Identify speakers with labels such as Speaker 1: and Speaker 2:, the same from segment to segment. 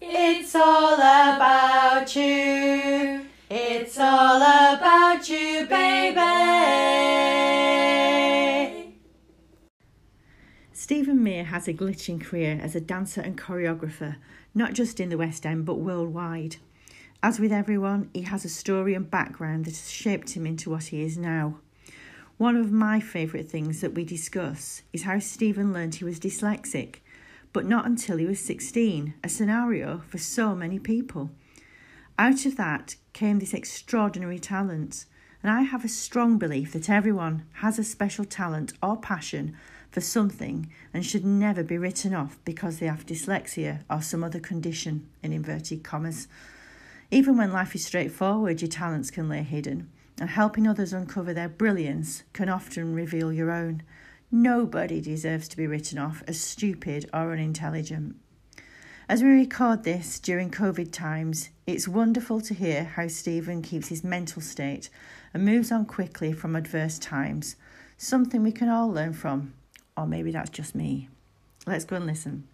Speaker 1: It's all about you. It's all about you, baby.
Speaker 2: Stephen Mear has a glittering career as a dancer and choreographer, not just in the West End but worldwide. As with everyone, he has a story and background that has shaped him into what he is now. One of my favourite things that we discuss is how Stephen learned he was dyslexic, but not until he was 16, a scenario for so many people. Out of that came this extraordinary talent, and I have a strong belief that everyone has a special talent or passion for something and should never be written off because they have dyslexia or some other condition, in inverted commas. Even when life is straightforward, your talents can lay hidden, and helping others uncover their brilliance can often reveal your own. Nobody deserves to be written off as stupid or unintelligent. As we record this during COVID times, it's wonderful to hear how Stephen keeps his mental state and moves on quickly from adverse times, something we can all learn from. Or maybe that's just me. Let's go and listen.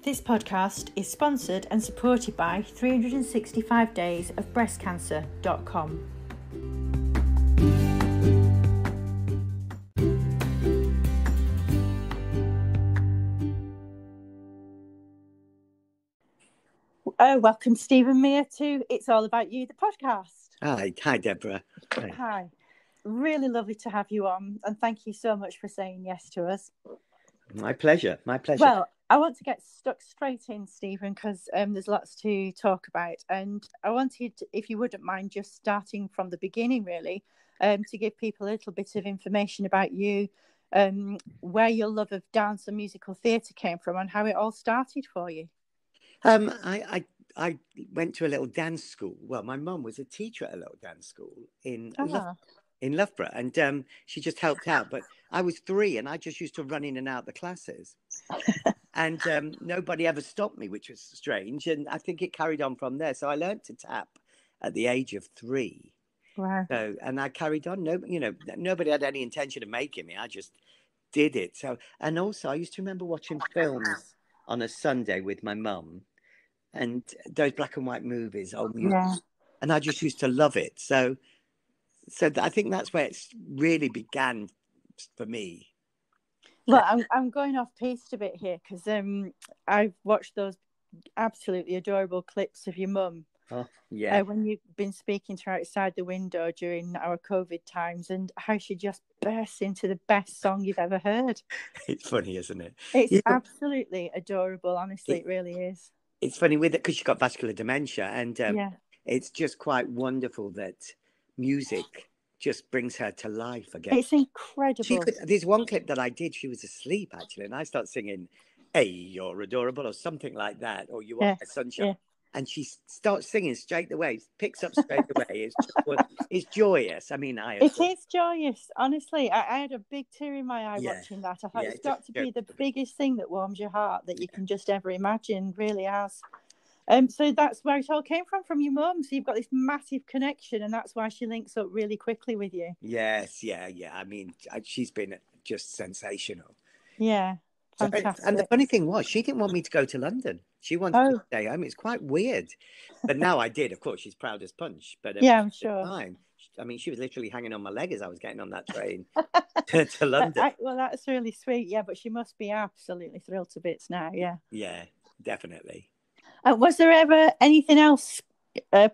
Speaker 2: This podcast is sponsored and supported by 365 Days of Breastcancer.com. Welcome, Stephen Mear, to It's All About You, the podcast.
Speaker 3: Hi, Deborah.
Speaker 2: Hi. Really lovely to have you on, and thank you so much for saying yes to us.
Speaker 3: My pleasure.
Speaker 2: Well, I want to get stuck straight in, Stephen, because there's lots to talk about, and I wanted, if you wouldn't mind, just starting from the beginning, really, to give people a little bit of information about you, where your love of dance and musical theatre came from, and how it all started for you.
Speaker 3: I went to a little dance school. Well, my mum was a teacher at a little dance school in Loughborough, and she just helped out. But I was 3, and I just used to run in and out the classes, and nobody ever stopped me, which was strange. And I think it carried on from there. So I learned to tap at the age of 3.
Speaker 2: Wow!
Speaker 3: So, and I carried on. Nobody had any intention of making me. I just did it. So, and also I used to remember watching films on a Sunday with my mum. And those black and white movies, old music, and I just used to love it. So I think that's where it's really began for me.
Speaker 2: Well, I'm going off piste a bit here because I've watched those absolutely adorable clips of your mum.
Speaker 3: Oh, yeah.
Speaker 2: When you've been speaking to her outside the window during our COVID times, and how she just bursts into the best song you've ever heard.
Speaker 3: It's funny, isn't it?
Speaker 2: It's absolutely adorable. Honestly, it really is.
Speaker 3: It's funny with it because she got vascular dementia, and it's just quite wonderful that music just brings her to life again.
Speaker 2: It's incredible.
Speaker 3: There's one clip that I did. She was asleep actually, and I start singing, "Hey, you're adorable," or something like that, or "You are my sunshine," and she starts singing straight away. Picks up straight away. It's joyous. I mean, it
Speaker 2: is joyous. Honestly, I had a big tear in my eye watching that. I thought it's got to be the biggest thing that warms your heart that you can just ever imagine. Really has. So that's where it all came from your mum. So you've got this massive connection, and that's why she links up really quickly with you.
Speaker 3: Yes, yeah. I mean, she's been just sensational.
Speaker 2: Yeah. Fantastic.
Speaker 3: And the funny thing was, she didn't want me to go to London. She wanted to stay home. It's quite weird. But now I did. Of course, she's proud as punch. But
Speaker 2: I'm sure.
Speaker 3: I mean, she was literally hanging on my leg as I was getting on that train to London.
Speaker 2: Well, that's really sweet. Yeah, but she must be absolutely thrilled to bits now. Yeah.
Speaker 3: Yeah, definitely.
Speaker 2: Was there ever anything else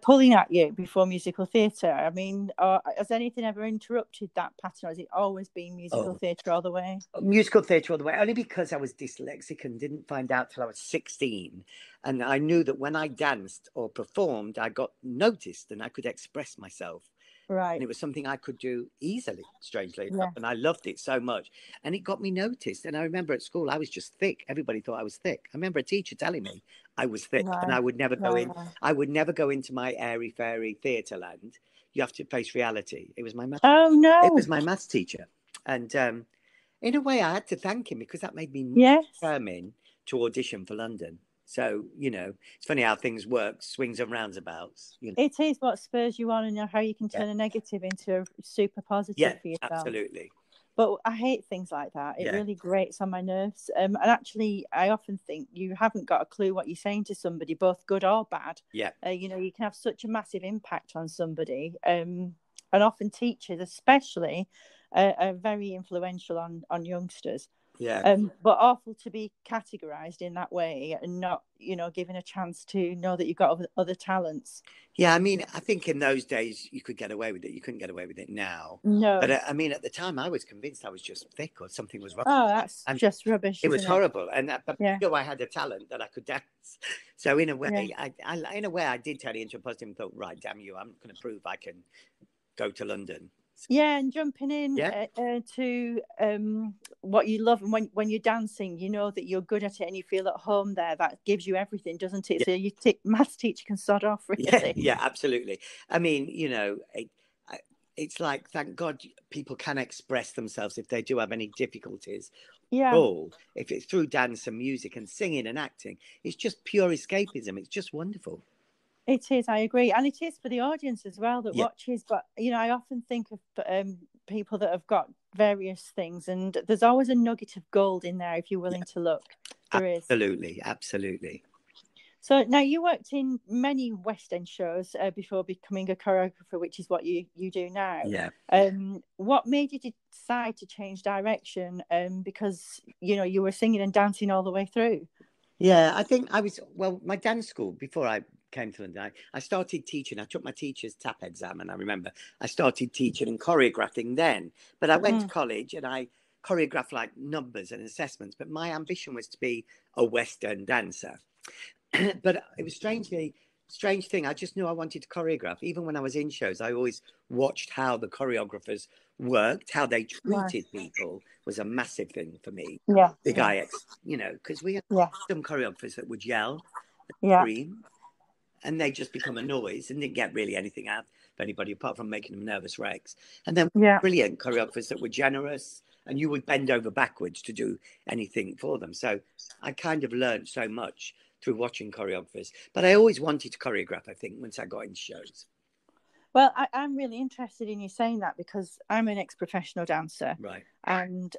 Speaker 2: pulling at you before musical theatre? I mean, has anything ever interrupted that pattern, or has it always been musical theatre all the way?
Speaker 3: Musical theatre all the way, only because I was dyslexic and didn't find out till I was 16. And I knew that when I danced or performed, I got noticed and I could express myself.
Speaker 2: Right.
Speaker 3: And it was something I could do easily, strangely enough. And I loved it so much. And it got me noticed. And I remember at school, I was just thick. Everybody thought I was thick. I remember a teacher telling me I was thick, and I would never go in. I would never go into my airy fairy theatre land. You have to face reality. It was my maths.
Speaker 2: Oh no!
Speaker 3: It was my maths teacher, and in a way, I had to thank him because that made me determined to audition for London. So it's funny how things work, swings and roundabouts.
Speaker 2: It is what spurs you on, and how you can turn a negative into a super positive for yourself.
Speaker 3: Absolutely.
Speaker 2: But I hate things like that. It really grates on my nerves. And actually, I often think you haven't got a clue what you're saying to somebody, both good or bad.
Speaker 3: Yeah.
Speaker 2: You know, you can have such a massive impact on somebody. And often teachers, especially, are very influential on youngsters.
Speaker 3: Yeah.
Speaker 2: But awful to be categorized in that way and not, you know, given a chance to know that you've got other talents.
Speaker 3: Yeah, I mean, I think in those days you could get away with it. You couldn't get away with it now.
Speaker 2: No.
Speaker 3: But I mean, at the time, I was convinced I was just thick or something was wrong.
Speaker 2: Oh, that's just rubbish.
Speaker 3: It was horrible, and but
Speaker 2: yeah.
Speaker 3: I had a talent that I could dance. So in a way, I did turn it into a positive and thought, right, damn you, I'm going to prove I can go to London.
Speaker 2: Yeah, and jumping in to what you love, and when you're dancing, you know that you're good at it and you feel at home there. That gives you everything, doesn't it? Yeah. So maths teacher can sod off, really.
Speaker 3: Yeah, absolutely. I mean, you know, it's like, thank God people can express themselves if they do have any difficulties.
Speaker 2: Yeah.
Speaker 3: All if it's through dance and music and singing and acting, it's just pure escapism. It's just wonderful.
Speaker 2: It is, I agree. And it is for the audience as well that watches. But, you know, I often think of people that have got various things, and there's always a nugget of gold in there if you're willing to look. There is.
Speaker 3: Absolutely.
Speaker 2: So now you worked in many West End shows before becoming a choreographer, which is what you do now.
Speaker 3: Yeah.
Speaker 2: What made you decide to change direction? Because, you know, you were singing and dancing all the way through.
Speaker 3: Yeah, I think my dance school, before I came to London, I started teaching. I took my teacher's TAP exam, and I remember I started teaching and choreographing then. But I went to college and I choreographed like numbers and assessments. But my ambition was to be a West End dancer. But it was strange thing. I just knew I wanted to choreograph. Even when I was in shows, I always watched how the choreographers worked, how they treated people was a massive thing for me.
Speaker 2: Yeah.
Speaker 3: Big IX, you know, because we had some choreographers that would yell, scream, and they just become a noise and didn't get really anything out of anybody apart from making them nervous wrecks. And then brilliant choreographers that were generous, and you would bend over backwards to do anything for them. So I kind of learned so much through watching choreographers. But I always wanted to choreograph, I think, once I got into shows.
Speaker 2: Well, I'm really interested in you saying that because I'm an ex-professional dancer.
Speaker 3: Right.
Speaker 2: And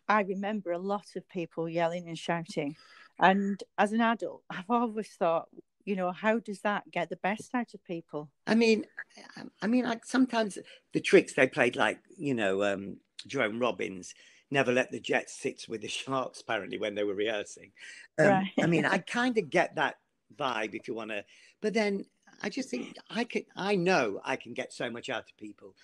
Speaker 2: I remember a lot of people yelling and shouting. And as an adult, I've always thought, you know, how does that get the best out of people?
Speaker 3: I mean, like sometimes the tricks they played, like, you know, Jerome Robbins, never let the jets sit with the sharks, apparently, when they were rehearsing.
Speaker 2: Right.
Speaker 3: I mean, I kind of get that vibe if you want to, but then I just think I know I can get so much out of people.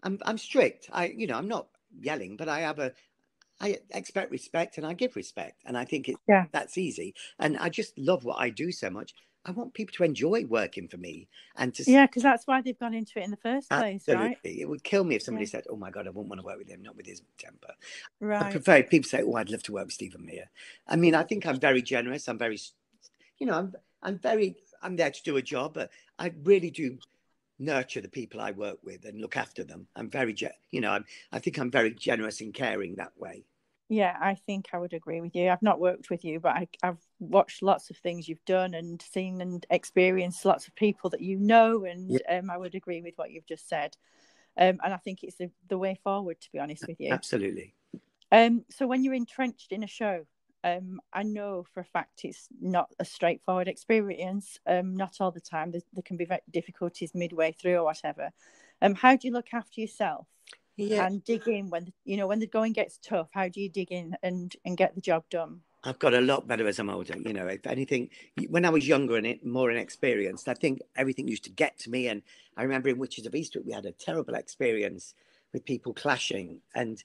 Speaker 3: I'm strict. I'm not yelling, but I expect respect and I give respect. And I think that's easy. And I just love what I do so much. I want people to enjoy working for me and to
Speaker 2: because that's why they've gone into it in the first place, right?
Speaker 3: It would kill me if somebody said, "Oh my God, I wouldn't want to work with him, not with his temper."
Speaker 2: Right.
Speaker 3: I prefer if people say, "Oh, I'd love to work with Stephen Mear." I mean, I think I'm very generous. I'm very, you know, I'm there to do a job, but I really do nurture the people I work with and look after them. I'm very, I think I'm very generous and caring that way.
Speaker 2: Yeah, I think I would agree with you. I've not worked with you, but I've watched lots of things you've done and seen and experienced lots of people that you know, and I would agree with what you've just said. And I think it's the way forward, to be honest with you.
Speaker 3: Absolutely.
Speaker 2: So when you're entrenched in a show, I know for a fact it's not a straightforward experience. Not all the time. There can be difficulties midway through or whatever. How do you look after yourself? And dig in when the going gets tough? How do you dig in and get the job done?
Speaker 3: I've got a lot better as I'm older. You know, if anything, when I was younger and more inexperienced, I think everything used to get to me. And I remember in Witches of Eastwick, we had a terrible experience with people clashing, and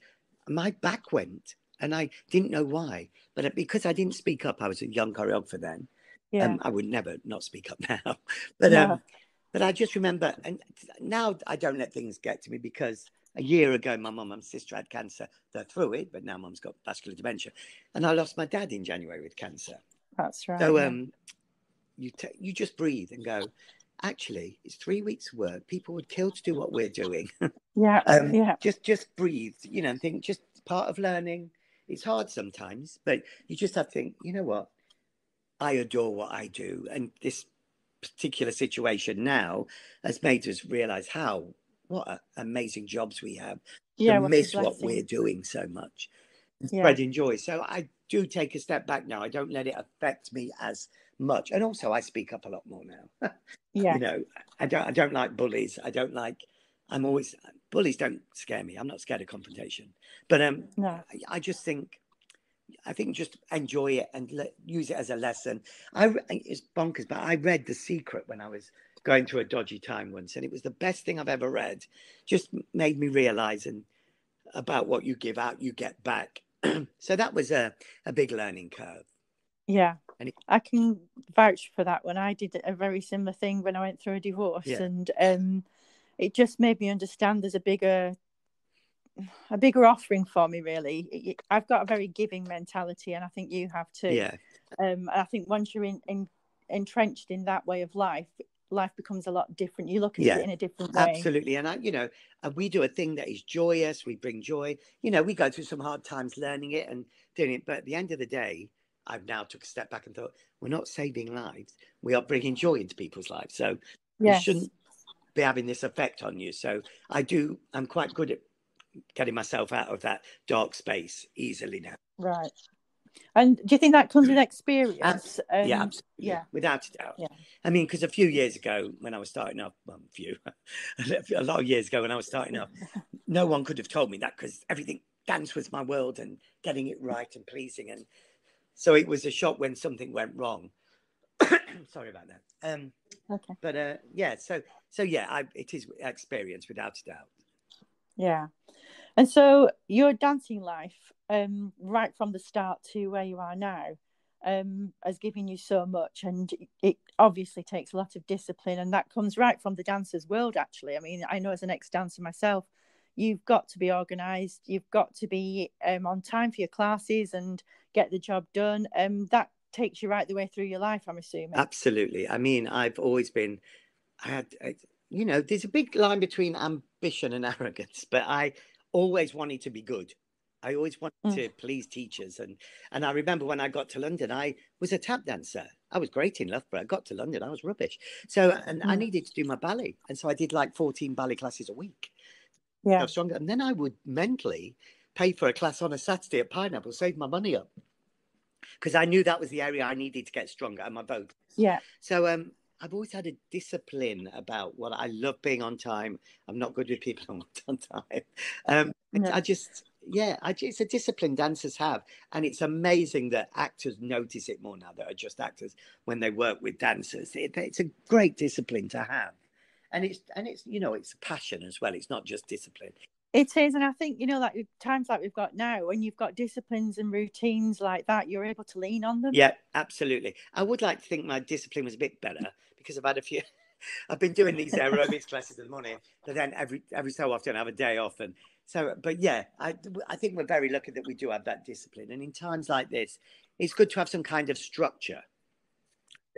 Speaker 3: my back went, and I didn't know why. But because I didn't speak up, I was a young choreographer then. I would never not speak up now. But I just remember, and now I don't let things get to me because a year ago, my mum and sister had cancer. They're through it, but now mum's got vascular dementia. And I lost my dad in January with cancer.
Speaker 2: That's right.
Speaker 3: So you just breathe and go, actually, it's 3 weeks' work. People would kill to do what we're doing. Just breathe, you know, and think just part of learning. It's hard sometimes, but you just have to think, you know what? I adore what I do. And this particular situation now has made us realize how amazing jobs we have
Speaker 2: Yeah,
Speaker 3: to
Speaker 2: what a
Speaker 3: miss what
Speaker 2: blessing.
Speaker 3: we're doing so much and
Speaker 2: Yeah.
Speaker 3: spreading joy. So I do take a step back now. I don't let it affect me as much. And also I speak up a lot more now.
Speaker 2: Yeah.
Speaker 3: You know, I don't like bullies. Bullies don't scare me. I'm not scared of confrontation. But
Speaker 2: No.
Speaker 3: I just think just enjoy it and use it as a lesson. It's bonkers, but I read The Secret when I was going through a dodgy time once, and it was the best thing I've ever read. Just made me realize about what you give out, you get back. So that was a big learning curve.
Speaker 2: Yeah. I can vouch for that one. I did a very similar thing when I went through a divorce, and it just made me understand there's a bigger offering for me, really. I've got a very giving mentality, and I think you have too.
Speaker 3: Yeah.
Speaker 2: I think once you're entrenched in that way of life becomes a lot different. You look at it in a different way.
Speaker 3: Absolutely. And we do a thing that is joyous. We bring joy. We go through some hard times learning it and doing it. But at the end of the day, I've now took a step back and thought, we're not saving lives. We are bringing joy into people's lives. So it shouldn't be having this effect on you. So I'm quite good at getting myself out of that dark space easily now.
Speaker 2: Right. And do you think that comes with experience?
Speaker 3: Yeah, absolutely. Yeah. Without a doubt. Yeah. I mean, because a few years ago when I was starting off, a lot of years ago when I was starting off, no one could have told me that, because dance was my world and getting it right and pleasing. And so it was a shock when something went wrong. Sorry about that.
Speaker 2: Okay.
Speaker 3: But it is experience without a doubt.
Speaker 2: Yeah. And so your dancing life, right from the start to where you are now, has given you so much, and it obviously takes a lot of discipline, and that comes right from the dancers world, actually. I mean, I know as an ex-dancer myself, you've got to be organised, you've got to be on time for your classes and get the job done. That takes you right the way through your life, I'm assuming.
Speaker 3: Absolutely. I mean, I've always been, there's a big line between ambition and arrogance, but I always wanted to be good. I always wanted to please teachers. And I remember when I got to London, I was a tap dancer. I was great in Loughborough. I got to London, I was rubbish. So, I needed to do my ballet. And so I did like 14 ballet classes a week.
Speaker 2: Yeah.
Speaker 3: Stronger. And then I would mentally pay for a class on a Saturday at Pineapple, save my money up, because I knew that was the area I needed to get stronger and my vocals.
Speaker 2: Yeah.
Speaker 3: So I've always had a discipline about what I love being on time. I'm not good with people on time. It's a discipline dancers have, and it's amazing that actors notice it more now that are just actors when they work with dancers. It's a great discipline to have, and it's it's a passion as well. It's not just discipline.
Speaker 2: It is, and I think, like times like we've got now, when you've got disciplines and routines like that, you're able to lean on them.
Speaker 3: Yeah, absolutely. I would like to think my discipline was a bit better, because I've had a few. I've been doing these aerobics classes in the morning, but then every so often I have a day off, and so. But yeah, I think we're very lucky that we do have that discipline, and in times like this, it's good to have some kind of structure.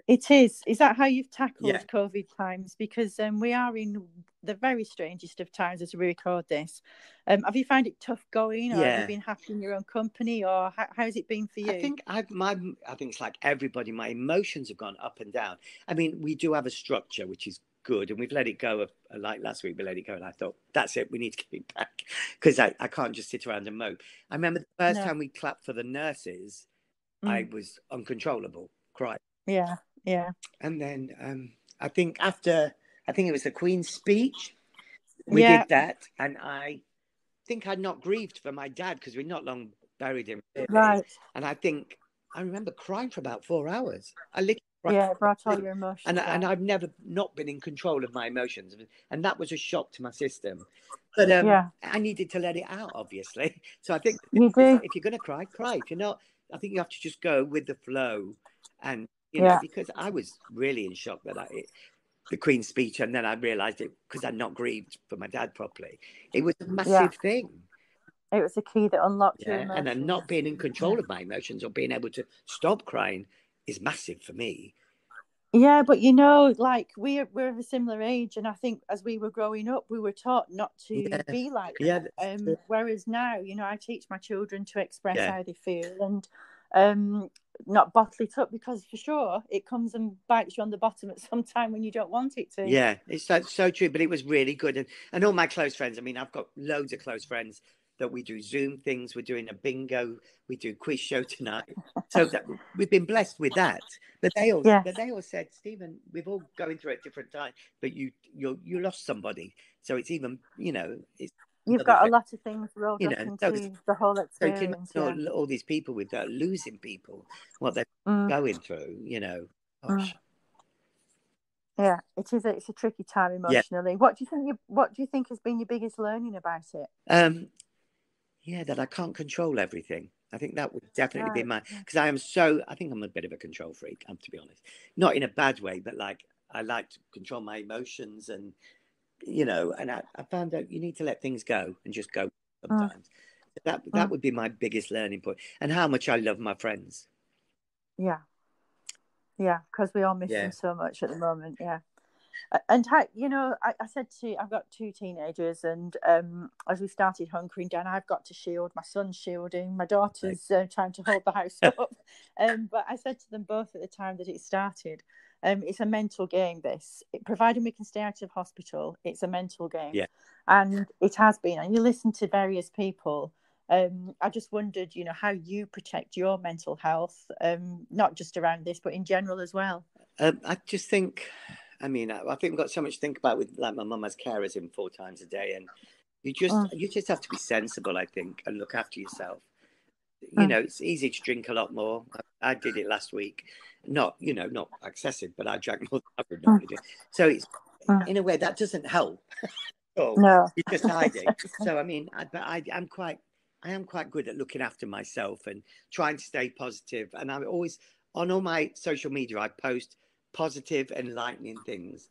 Speaker 2: It is. Is that how you've tackled COVID times? Because we are in the very strangest of times as we record this. Have you found it tough going, or have you been happy in your own company, or how has it been for you?
Speaker 3: I think it's like everybody. My emotions have gone up and down. I mean, we do have a structure, which is good, and we've let it go. Like last week, we let it go, and I thought, that's it. We need to get it back, because I can't just sit around and mope. I remember the first time we clapped for the nurses, I was uncontrollable, cried.
Speaker 2: Yeah.
Speaker 3: And then I think it was the Queen's speech, we did that, and I think I'd not grieved for my dad, because we'd not long buried him.
Speaker 2: Right.
Speaker 3: And I remember crying for about 4 hours. I literally cried.
Speaker 2: Yeah, it brought all your emotions.
Speaker 3: And I've never not been in control of my emotions, and that was a shock to my system. But I needed to let it out, obviously. So I think if you're going to cry, cry. If you're not, I think you have to just go with the flow, and because I was really in shock that the Queen's speech, and then I realised it because I'd not grieved for my dad properly. It was a massive thing.
Speaker 2: It was a key that unlocked your emotions.
Speaker 3: And then not being in control of my emotions or being able to stop crying is massive for me.
Speaker 2: Yeah, but like we're of a similar age, and I think as we were growing up, we were taught not to be like that. Whereas now, I teach my children to express how they feel, not bottle it up, because for sure it comes and bites you on the bottom at some time when you don't want it to.
Speaker 3: Yeah, it's so true. But it was really good. And all my close friends, I mean, I've got loads of close friends that we do Zoom things. We're doing a bingo. We do quiz show tonight. So that we've been blessed with that. But they all said, Stephen, we've all going through it at different times, but you lost somebody. So it's even,
Speaker 2: you've got a lot of things rolled up into the whole
Speaker 3: So you can
Speaker 2: experience.
Speaker 3: imagine all these people with losing people, what they're going through, Gosh.
Speaker 2: Yeah, it is. It's a tricky time emotionally. Yeah. What do you think has been your biggest learning about it?
Speaker 3: That I can't control everything. I think that would definitely be because I think I'm a bit of a control freak, to be honest. Not in a bad way, but like I like to control my emotions and I found out you need to let things go and just go sometimes. That would be my biggest learning point, and how much I love my friends.
Speaker 2: Yeah, because we all miss them so much at the moment. Yeah. And how, I said I've got 2 teenagers, and as we started hunkering down, I've got to shield. My son's shielding. My daughter's trying to hold the house up. But I said to them both at the time that it started, it's a mental game, providing we can stay out of hospital, it's a mental game.
Speaker 3: Yeah.
Speaker 2: And it has been. And you listen to various people. I just wondered, how you protect your mental health, not just around this, but in general as well.
Speaker 3: I just think... I think we've got so much to think about with, like, my mum has carers in 4 times a day, and you just have to be sensible, I think, and look after yourself. It's easy to drink a lot more. I did it last week, not excessive, but I drank more than I would normally do. So it's in a way that doesn't help.
Speaker 2: No,
Speaker 3: you're just hiding. So I am quite good at looking after myself and trying to stay positive. And I'm always on all my social media. I post positive, enlightening things.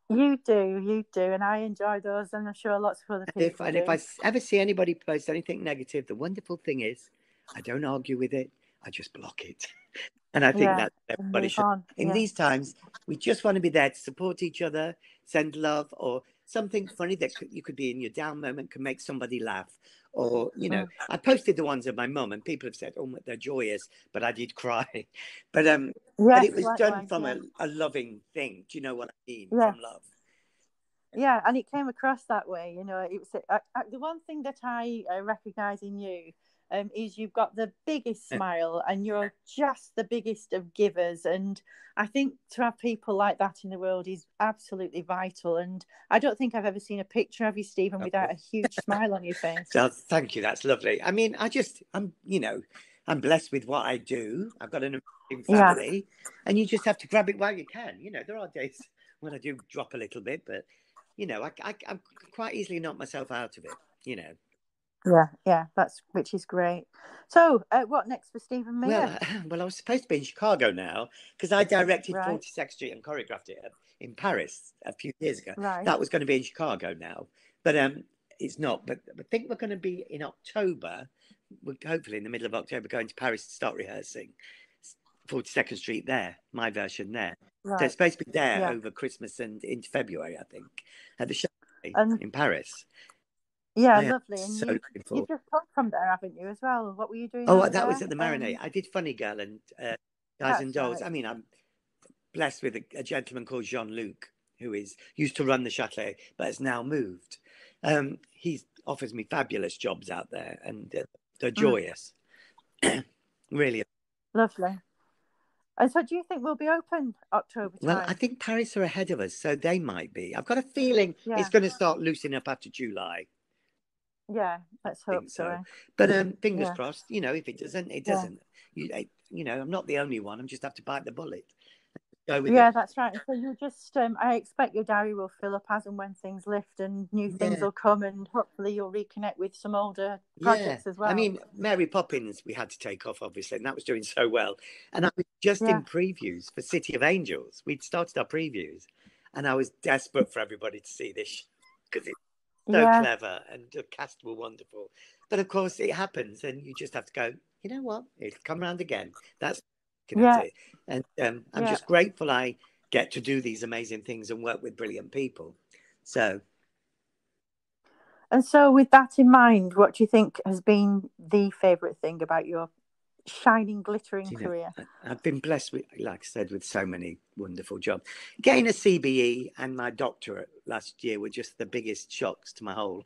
Speaker 2: You do, and I enjoy those, and I'm sure lots of other people do.
Speaker 3: If I ever see anybody post anything negative, the wonderful thing is I don't argue with it, I just block it. And I think that everybody should. In these times, we just want to be there to support each other, send love, or something funny that you could be in your down moment can make somebody laugh. Or, I posted the ones of my mum, and people have said, oh, they're joyous, but I did cry. But it was done from a loving thing. Do you know what I mean? From love.
Speaker 2: Yeah, and it came across that way. It was the one thing that I recognise in you is you've got the biggest smile, and you're just the biggest of givers. And I think to have people like that in the world is absolutely vital. And I don't think I've ever seen a picture of you, Stephen, without a huge smile on your face.
Speaker 3: So, thank you. That's lovely. I'm blessed with what I do. I've got an amazing family, and you just have to grab it while you can. There are days when I do drop a little bit, but I'm quite easily knock myself out of it.
Speaker 2: Yeah, which is great. So, what next for Stephen Mear?
Speaker 3: Well, I was supposed to be in Chicago now because I directed 42nd Street and choreographed it in Paris a few years ago.
Speaker 2: Right.
Speaker 3: That was going to be in Chicago now, but it's not. But I think we're going to be in October. We're hopefully in the middle of October going to Paris to start rehearsing 42nd Street there, my version there. Right. So it's supposed to be there over Christmas and into February, I think, at the show in Paris.
Speaker 2: Yeah, lovely. And you've just come from there, haven't you, as well? What were you doing?
Speaker 3: That was at the Marigny. I did Funny Girl and Guys and Dolls. Right. I'm blessed with a gentleman called Jean-Luc, who used to run the Châtelet, but has now moved. He offers me fabulous jobs out there, and they're joyous. Really.
Speaker 2: Lovely. And so do you think we'll be open October time?
Speaker 3: Well, I think Paris are ahead of us, so they might be. I've got a feeling it's going to start loosening up after July.
Speaker 2: Yeah, let's hope so.
Speaker 3: But fingers crossed, if it doesn't, it doesn't. I'm not the only one. I just have to bite the bullet. Go with it.
Speaker 2: That's right. So you just, I expect your diary will fill up as and when things lift and new things will come, and hopefully you'll reconnect with some older projects as well.
Speaker 3: Mary Poppins we had to take off, obviously, and that was doing so well. And I was just in previews for City of Angels. We'd started our previews, and I was desperate for everybody to see this because it's so clever and the cast were wonderful. But of course it happens, and you just have to go, you know what, it'll come around again. That's it. And I'm just grateful I get to do these amazing things and work with brilliant people. So
Speaker 2: with that in mind, what do you think has been the favourite thing about your shining, glittering
Speaker 3: You know,
Speaker 2: career.
Speaker 3: I've been blessed with, like I said, with so many wonderful jobs. Getting a CBE and my doctorate last year were just the biggest shocks to my whole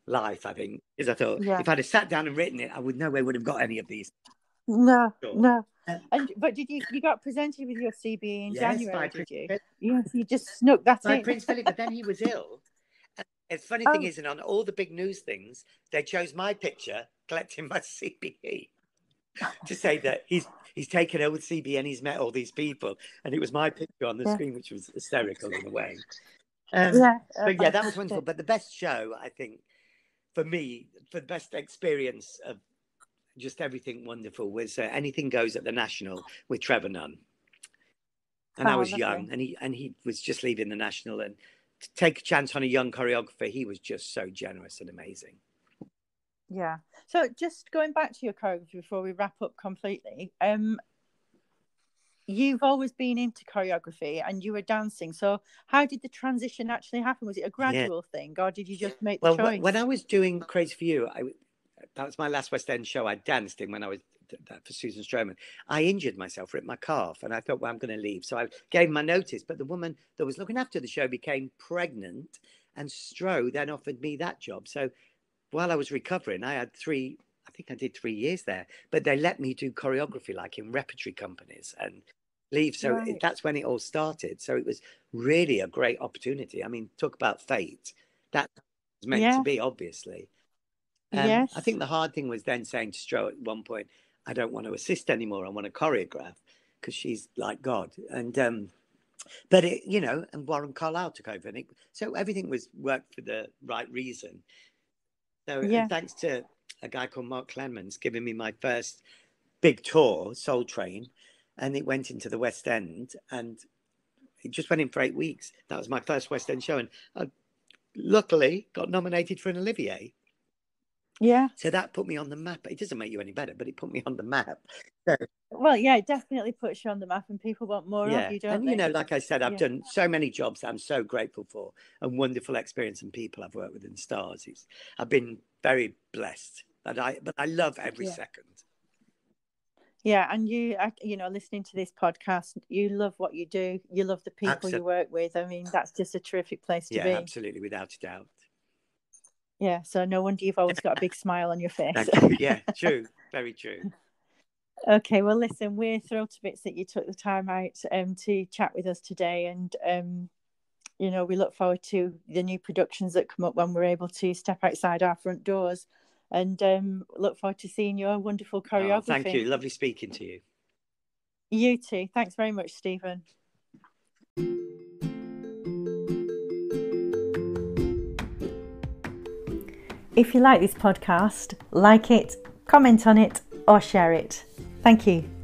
Speaker 3: life, I think, because I thought if I'd have sat down and written it, I would nowhere would have got any of these.
Speaker 2: No. But did you got presented with your CBE in January? Did you? Yes, you just snuck that in.
Speaker 3: Prince Philip, but then he was ill. And the funny thing is, and on all the big news things, they chose my picture collecting my CBE to say that he's taken over CBE and he's met all these people, and it was my picture on the screen, which was hysterical in a way. But yeah, that was wonderful. But the best show, I think, for me, for the best experience of just everything wonderful was Anything Goes at the National with Trevor Nunn. And I was young, and he was just leaving the National, and to take a chance on a young choreographer, he was just so generous and amazing.
Speaker 2: Yeah. So just going back to your choreography before we wrap up completely, you've always been into choreography and you were dancing. So how did the transition actually happen? Was it a gradual thing, or did you just make the choice?
Speaker 3: When I was doing Crazy for You, that was my last West End show I danced in when I was for Susan Stroman. I injured myself, ripped my calf, and I thought, well, I'm going to leave. So I gave my notice, but the woman that was looking after the show became pregnant, and Stro then offered me that job. So while I was recovering, I had I think I did 3 years there, but they let me do choreography like in repertory companies and leave. So that's when it all started. So it was really a great opportunity. I mean, talk about fate. That was meant to be, obviously. I think the hard thing was then saying to Stro at one point, I don't want to assist anymore. I want to choreograph, because she's like God. And but it, and Warren Carlyle took over, and so everything was worked for the right reason. So thanks to a guy called Mark Clemens giving me my first big tour, Soul Train, and it went into the West End, and it just went in for 8 weeks. That was my first West End show, and I luckily got nominated for an Olivier.
Speaker 2: Yeah.
Speaker 3: So that put me on the map. It doesn't make you any better, but it put me on the map.
Speaker 2: Well, yeah, it definitely puts you on the map, and people want more of you, don't they?
Speaker 3: And, like I said, I've done so many jobs that I'm so grateful for, and wonderful experience and people I've worked with in stars. I've been very blessed, but I love every second. Yeah,
Speaker 2: and you listening to this podcast, you love what you do. You love the people you work with. I mean, that's just a terrific place to be.
Speaker 3: Yeah, absolutely, without a doubt.
Speaker 2: Yeah, so no wonder you've always got a big smile on your face.
Speaker 3: Thank you. Yeah, true. Very true.
Speaker 2: Okay, well, listen, we're thrilled to bits that you took the time out to chat with us today. And, we look forward to the new productions that come up when we're able to step outside our front doors. And look forward to seeing your wonderful choreography.
Speaker 3: Oh, thank you. Lovely speaking to you.
Speaker 2: You too. Thanks very much, Stephen. If you like this podcast, like it, comment on it, or share it. Thank you.